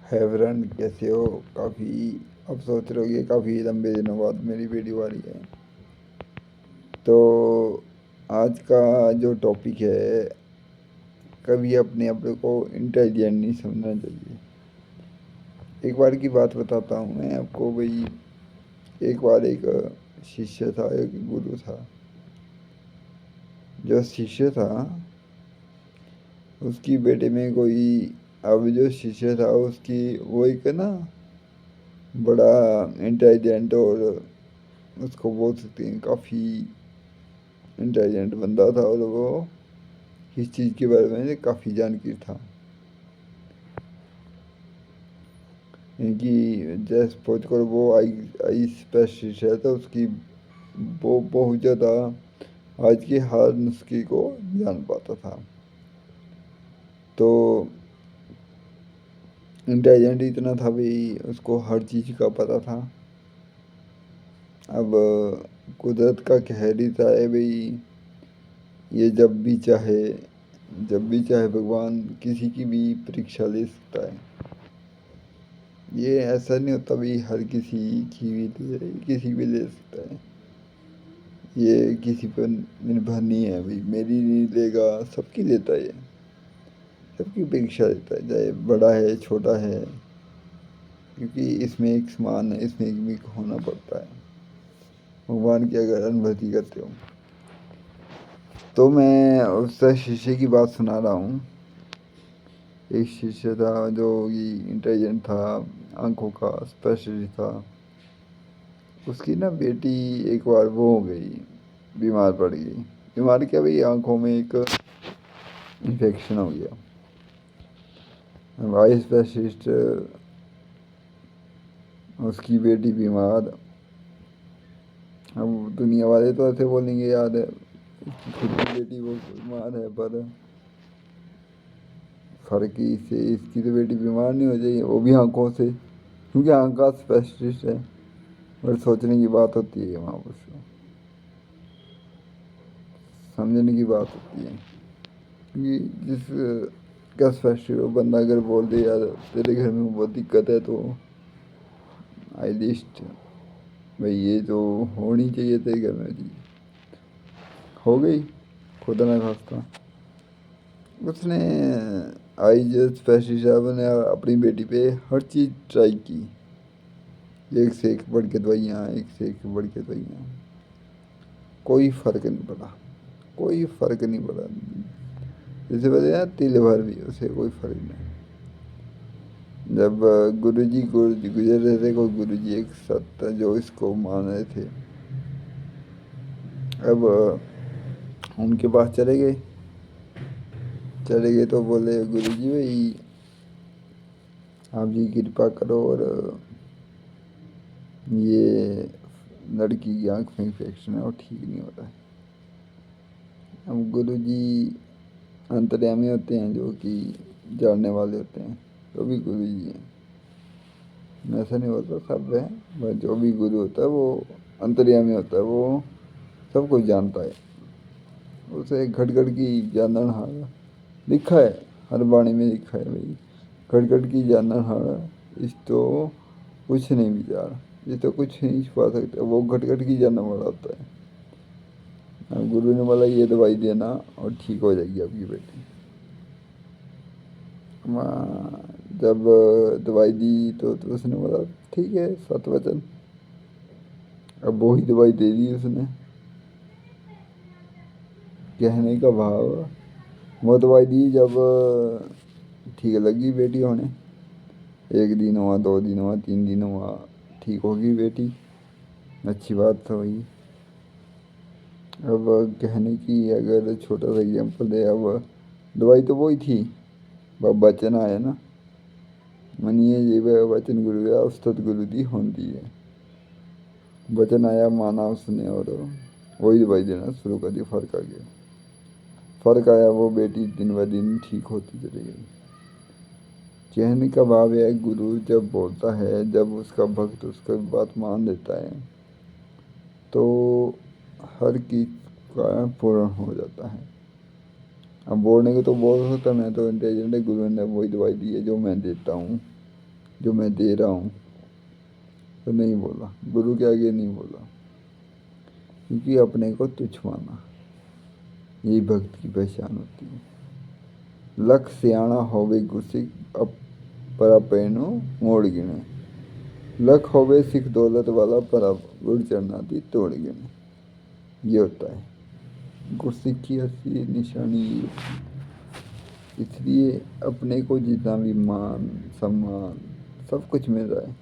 है फ्रेंड, कैसे हो? काफ़ी अब सोच रहे होगे काफ़ी लंबे दिनों बाद मेरी वीडियो आ रही है। तो आज का जो टॉपिक है, कभी अपने आप को इंटेलिजेंट नहीं समझना चाहिए। एक बार की बात बताता हूँ मैं आपको भाई। एक बार एक शिष्य था, एक गुरु था। जो शिष्य था उसकी बेटे में कोई, अब जो शिष्य था उसकी वो एक ना बड़ा इंटेलिजेंट, और उसको बोल सकते हैं काफ़ी इंटेलिजेंट बंदा था, और वो इस चीज़ के बारे में काफ़ी जानकारी था कि जैसे सपोज करो वो आई आई स्पेशलिस्ट है, तो उसकी वो बहुत ज़्यादा आज के हर नुस्खे को जान पाता था। तो इंटेलिजेंट इतना था भाई, उसको हर चीज़ का पता था। अब कुदरत का कहर ही था है भाई, ये जब भी चाहे भगवान किसी की भी परीक्षा ले सकता है। ये ऐसा नहीं होता भाई हर किसी की भी ले, किसी भी ले सकता है। ये किसी पर निर्भर नहीं है भाई, मेरी नहीं लेगा, सबकी लेता है ये। सबकी परीक्षा लेता है, चाहे बड़ा है छोटा है, क्योंकि इसमें एक समान है, इसमें एक भी होना पड़ता है भगवान की अगर अनुभूति करते हो। तो मैं उस शिष्य की बात सुना रहा हूँ। एक शिष्य था जो कि इंटेलिजेंट था, आंखों का स्पेशलिस्ट था। उसकी ना बेटी एक बार वो हो गई, बीमार पड़ गई। बीमार क्या भाई, आंखों में एक इन्फेक्शन हो गया। आई स्पेशलिस्ट, उसकी बेटी बीमार। अब दुनिया वाले तो ऐसे बोलेंगे यार खुद की बेटी वो बीमार है, पर फर्क ही से इसकी तो बेटी बीमार नहीं हो जाएगी, वो भी आंखों से, क्योंकि आंख का स्पेशलिस्ट है। और सोचने की बात होती है वहाँ पर, समझने की बात होती है कि जिस का स्पेशलिस्ट वो बंदा अगर बोल दे यार तेरे घर में बहुत दिक्कत है, तो आई लिस्ट भाई ये तो होनी चाहिए तेरे घर में थी, हो गई, खुदा ना खास्ता। उसने आई जो स्पेशलिस्ट ने अपनी बेटी पे हर चीज़ ट्राई की। एक से एक बढ़ के दवाइयाँ, एक से एक बढ़ के दवाइयाँ, कोई फ़र्क नहीं पड़ा। कोई फ़र्क नहीं पड़ा। जैसे बोले यार तिल भर भी उसे कोई फ़र्क नहीं। जब गुरुजी गुजर रहे थे, कोई गुरुजी एक सत्य जो इसको मान रहे थे। अब उनके पास चले गए तो बोले गुरुजी भाई आप जी कृपा करो, और ये लड़की की आँख में इन्फेक्शन है और ठीक नहीं हो रहा है। अब गुरुजी अंतर्यामी होते हैं, जो कि जानने वाले होते हैं, जो भी गुरुजी हैं। मैं ऐसा नहीं बोलता सब है, पर जो भी गुरु होता है वो अंतर्यामी होता है, वो सब कुछ जानता है। उसे घट घट की जानन हार लिखा है, हर वाणी में लिखा है भाई, घट घट की जानन हार इस तो कुछ नहीं विचार, ये तो कुछ नहीं छुपा सकता, वो घट घट की जानने वाला होता है। अब गुरु ने बोला ये दवाई देना और ठीक हो जाएगी आपकी बेटी। जब दवाई दी तो उसने बोला ठीक है, सत वचन। अब वही दवाई दे दी उसने। कहने का भाव, वो दवाई दी जब ठीक लगी बेटी होने, एक दिन हुआ, 2 दिन हुआ, 3 दिन हुआ, ठीक होगी बेटी, अच्छी बात तो हुई। अब कहने की अगर छोटा सा एग्जाम्पल दे, अब दवाई तो वही थी, अब वचन आया ना, मनिए जीव वचन गुरु या उस्तत गुरु दी होती है। वचन आया, माना उसने, और वही दवाई देना शुरू कर दी। फर्क आ गया, फर्क आया, वो बेटी दिन ब दिन ठीक होती चली गई। कहने का भाव है, गुरु जब बोलता है, जब उसका भक्त उसका बात मान लेता है, तो हर की कारण पूर्ण हो जाता है। अब बोलने को तो बोल सकता मैं तो इंटेलिजेंट है, गुरु ने वही दवाई दी है जो मैं देता हूँ, जो मैं दे रहा हूँ, तो नहीं बोला, गुरु के आगे नहीं बोला, क्योंकि अपने को तुच्छ माना, यही भक्त की पहचान होती है। लख सियाणा होवे गुरसिख अब परा पैनो मोड़ गिने, लख होवे सिख दौलत वाला परा गुर चरना दी तोड़ गिने। ये होता है गुरसिख की असली निशानी ये होती है। इसलिए अपने को जितना भी मान सम्मान सब कुछ मिल रहा है,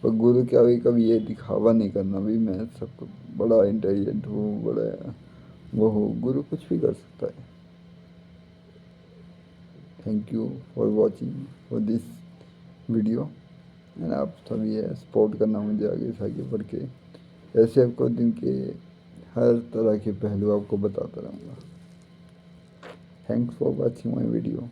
पर गुरु के आगे कभी ये दिखावा नहीं करना भी मैं सब बड़ा इंटेलिजेंट हूँ, बड़ा वो हूँ। गुरु कुछ भी कर सकता है। Thank you for watching for this video and आप सभी है सपोर्ट करना मुझे आगे बढ़ के, ऐसे आपको दिन के हर तरह के पहलू आपको बताता रहूँगा। Thanks for watching my video.